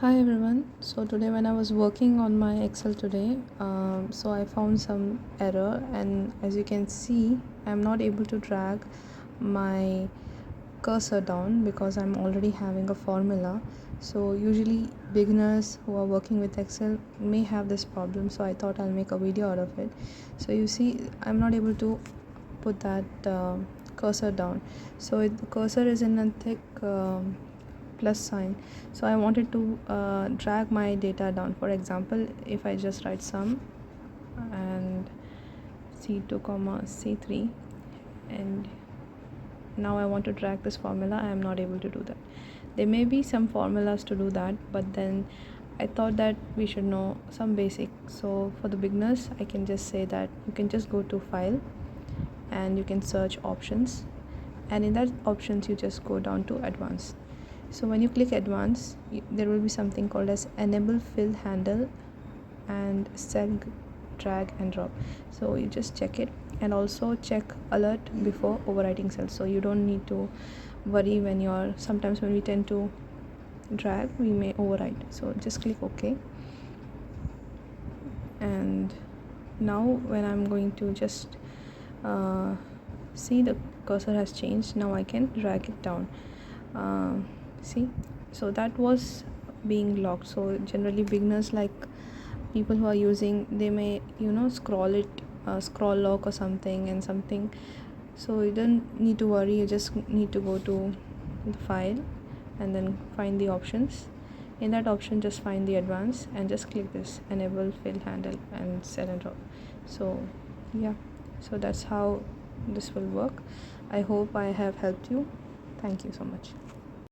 Hi everyone. So today when I was working on my Excel today, so I found some error, and as you can see, I'm not able to drag my cursor down because I'm already having a formula. So usually beginners who are working with Excel may have this problem, so I thought I'll make a video out of it. So you see, I'm not able to put that cursor down. So the cursor is in a thick plus sign, so I wanted to drag my data down. For example, if I just write sum and c2 comma c3, and now I want to drag this formula, I am not able to do that. There may be some formulas to do that, but then I thought that we should know some basic. So for the beginners, I can just say that you can just go to file and you can search options, and in that options you just go down to advanced. So when you click advanced, there will be something called as enable fill handle and cell drag and drop. So you just check it, and also check alert before overwriting cells, so you don't need to worry when you're sometimes when we tend to drag, we may overwrite. So just click OK, and now when I'm going to just see, the cursor has changed. Now I can drag it down. See, so that was being locked. So generally beginners, like people who are using, they may scroll it, scroll lock or something and something. So you don't need to worry, you just need to go to the file and then find the options. In that option, just find the advanced and just click this enable fill handle and cell and drop. So yeah, so that's how this will work. I hope I have helped you. Thank you so much.